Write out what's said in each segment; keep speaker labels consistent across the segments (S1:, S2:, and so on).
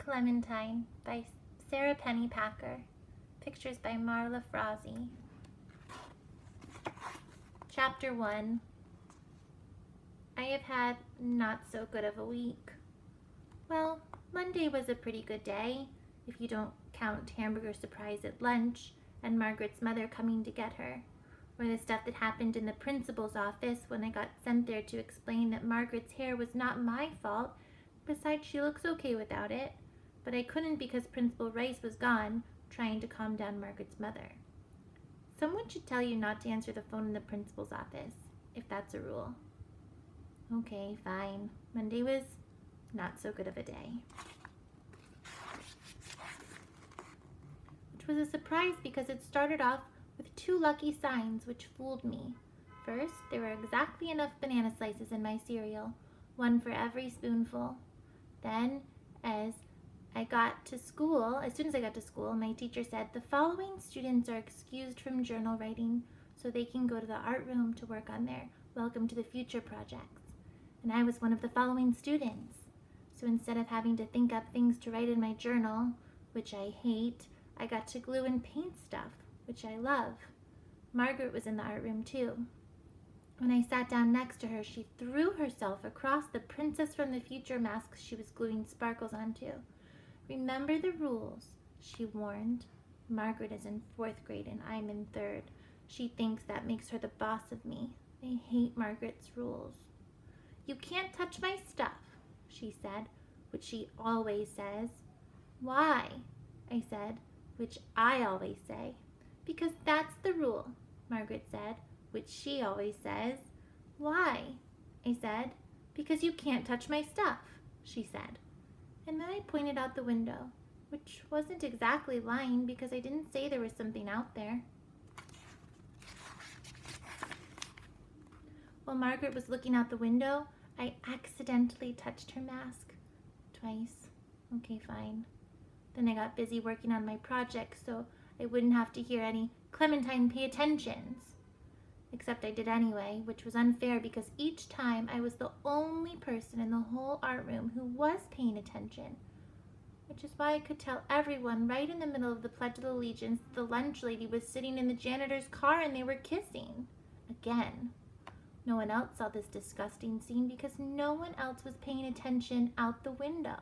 S1: Clementine by Sarah Pennypacker. Pictures by Marla Frazee. Chapter 1. I have had not so good of a week. Well, Monday was a pretty good day, if you don't count hamburger surprise at lunch and Margaret's mother coming to get her, or the stuff that happened in the principal's office when I got sent there to explain that Margaret's hair was not my fault. Besides, she looks okay without it, but I couldn't because Principal Rice was gone, trying to calm down Margaret's mother. Someone should tell you not to answer the phone in the principal's office, if that's a rule. Okay, fine. Monday was not so good of a day. Which was a surprise because it started off with 2 lucky signs which fooled me. First, there were exactly enough banana slices in my cereal, 1 for every spoonful. Then, as soon as I got to school, my teacher said, "The following students are excused from journal writing so they can go to the art room to work on their Welcome to the Future projects." And I was one of the following students. So instead of having to think up things to write in my journal, which I hate, I got to glue and paint stuff, which I love. Margaret was in the art room too. When I sat down next to her, she threw herself across the Princess from the Future mask she was gluing sparkles onto. "Remember the rules," she warned. Margaret is in 4th grade and I'm in 3rd. She thinks that makes her the boss of me. I hate Margaret's rules. "You can't touch my stuff," she said, which she always says. "Why?" I said, which I always say. "Because that's the rule," Margaret said, which she always says. "Why?" I said. "Because you can't touch my stuff," she said. And then I pointed out the window, which wasn't exactly lying because I didn't say there was something out there. While Margaret was looking out the window, I accidentally touched her mask. Twice. Okay, fine. Then I got busy working on my project so I wouldn't have to hear any "Clementine, pay attentions." Except I did anyway, which was unfair because each time I was the only person in the whole art room who was paying attention. Which is why I could tell everyone right in the middle of the Pledge of Allegiance that the lunch lady was sitting in the janitor's car and they were kissing. Again. No one else saw this disgusting scene because no one else was paying attention out the window.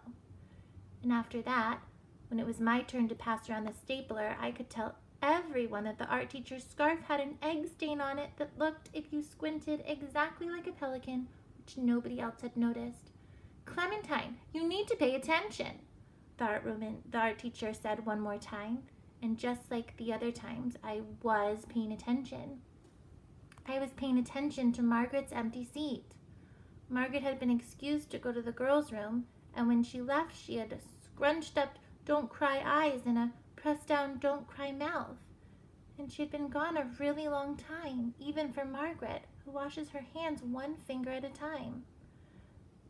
S1: And after that, when it was my turn to pass around the stapler, I could tell everyone that the art teacher's scarf had an egg stain on it that looked, if you squinted, exactly like a pelican, which nobody else had noticed. "Clementine, you need to pay attention," the art teacher said one more time, and just like the other times, I was paying attention. I was paying attention to Margaret's empty seat. Margaret had been excused to go to the girls' room, and when she left, she had a scrunched up "don't cry" eyes and a pressed down "don't cry" mouth. And she had been gone a really long time, even for Margaret, who washes her hands 1 finger at a time.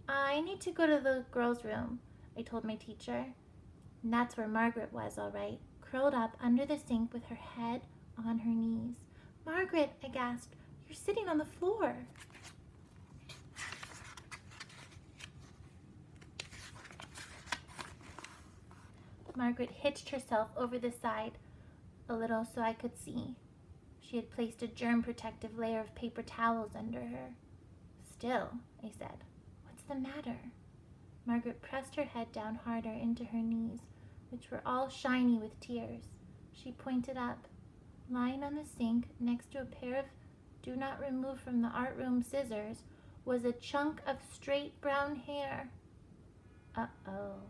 S1: "I need to go to the girls' room," I told my teacher. And that's where Margaret was, all right, curled up under the sink with her head on her knees. "Margaret," I gasped, "you're sitting on the floor." Margaret hitched herself over the side a little so I could see. She had placed a germ-protective layer of paper towels under her. "Still," I said, "what's the matter?" Margaret pressed her head down harder into her knees, which were all shiny with tears. She pointed up. Lying on the sink next to a pair of "do not remove from the art room" scissors was a chunk of straight brown hair. Uh-oh.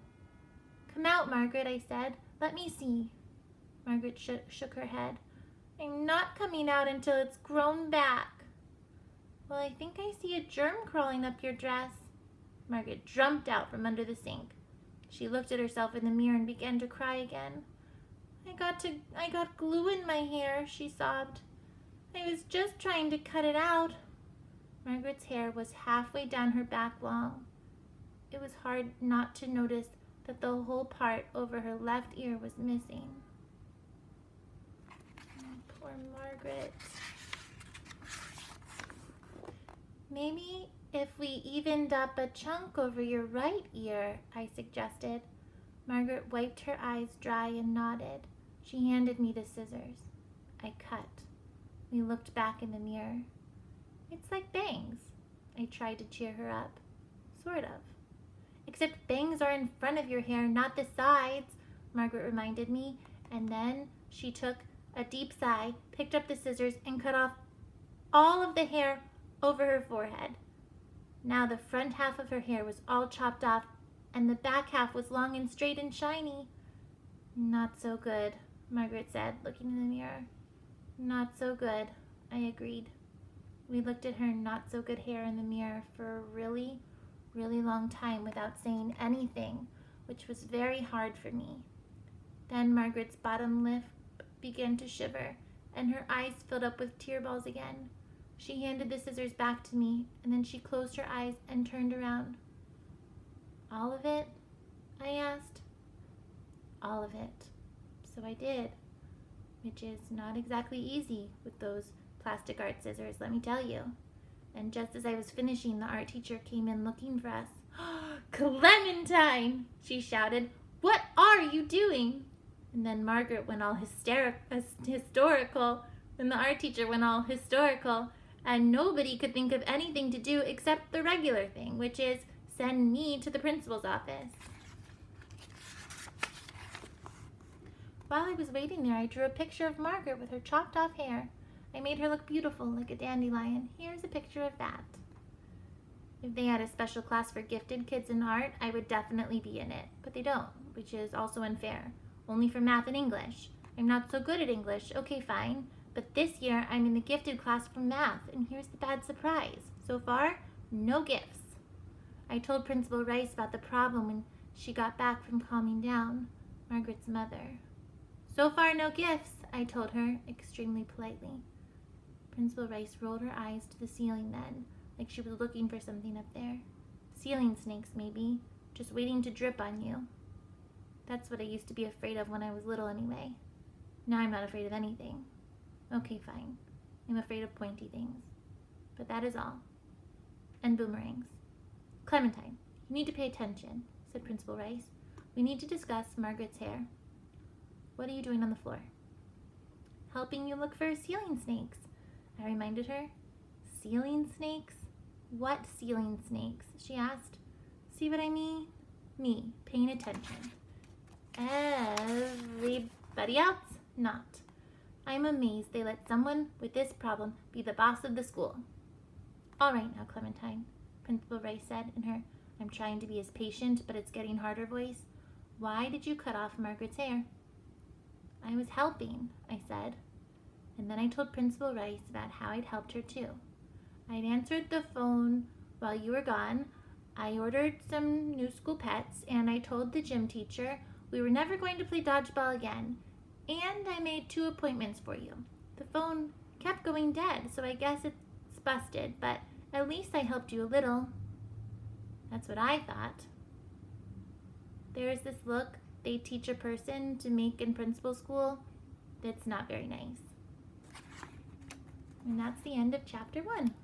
S1: "Come out, Margaret," I said. "Let me see." Margaret shook her head. "I'm not coming out until it's grown back." "Well, I think I see a germ crawling up your dress." Margaret jumped out from under the sink. She looked at herself in the mirror and began to cry again. I got glue in my hair," she sobbed. "I was just trying to cut it out." Margaret's hair was halfway down her back long. It was hard not to notice that the whole part over her left ear was missing. Oh, poor Margaret. "Maybe if we evened up a chunk over your right ear," I suggested. Margaret wiped her eyes dry and nodded. She handed me the scissors. I cut. We looked back in the mirror. It's like bangs. I tried to cheer her up. Sort of. Except bangs are in front of your hair, not the sides, Margaret reminded me, and then she took a deep sigh, picked up the scissors, and cut off all of the hair over her forehead. Now the front half of her hair was all chopped off, and the back half was long and straight and shiny. Not so good, Margaret said, looking in the mirror. Not so good, I agreed. We looked at her not-so-good hair in the mirror for a really, really long time without saying anything, which was very hard for me. Then Margaret's bottom lip began to shiver, and her eyes filled up with tear balls again. She handed the scissors back to me, and then she closed her eyes and turned around. All of it? I asked. All of it. So I did, which is not exactly easy with those plastic art scissors, let me tell you. And just as I was finishing, the art teacher came in looking for us. Clementine, she shouted, what are you doing? And then Margaret went all historical, and the art teacher went all historical, and nobody could think of anything to do except the regular thing, which is send me to the principal's office. While I was waiting there, I drew a picture of Margaret with her chopped off hair. I made her look beautiful like a dandelion. Here's a picture of that. If they had a special class for gifted kids in art, I would definitely be in it. But they don't, which is also unfair. Only for math and English. I'm not so good at English. Okay, fine. But this year, I'm in the gifted class for math, and here's the bad surprise. So far, no gifts. I told Principal Rice about the problem when she got back from calming down, Margaret's mother. So far, no gifts, I told her, extremely politely. Principal Rice rolled her eyes to the ceiling then, like she was looking for something up there. Ceiling snakes, maybe, just waiting to drip on you. That's what I used to be afraid of when I was little anyway. Now I'm not afraid of anything. Okay, fine. I'm afraid of pointy things. But that is all. And boomerangs. Clementine, you need to pay attention, said Principal Rice. We need to discuss Margaret's hair. What are you doing on the floor? Helping you look for ceiling snakes, I reminded her. Ceiling snakes? What ceiling snakes? She asked. See what I mean? Me, paying attention. Everybody else, not. I'm amazed they let someone with this problem be the boss of the school. All right now, Clementine, Principal Rice said in her I'm trying to be as patient, but it's getting harder voice. Why did you cut off Margaret's hair? I was helping, I said. And then I told Principal Rice about how I'd helped her too. I'd answered the phone while you were gone. I ordered some new school pets, and I told the gym teacher we were never going to play dodgeball again. And I made 2 appointments for you. The phone kept going dead, so I guess it's busted, but at least I helped you a little. That's what I thought. There's this look they teach a person to make in principal school that's not very nice. And that's the end of chapter 1.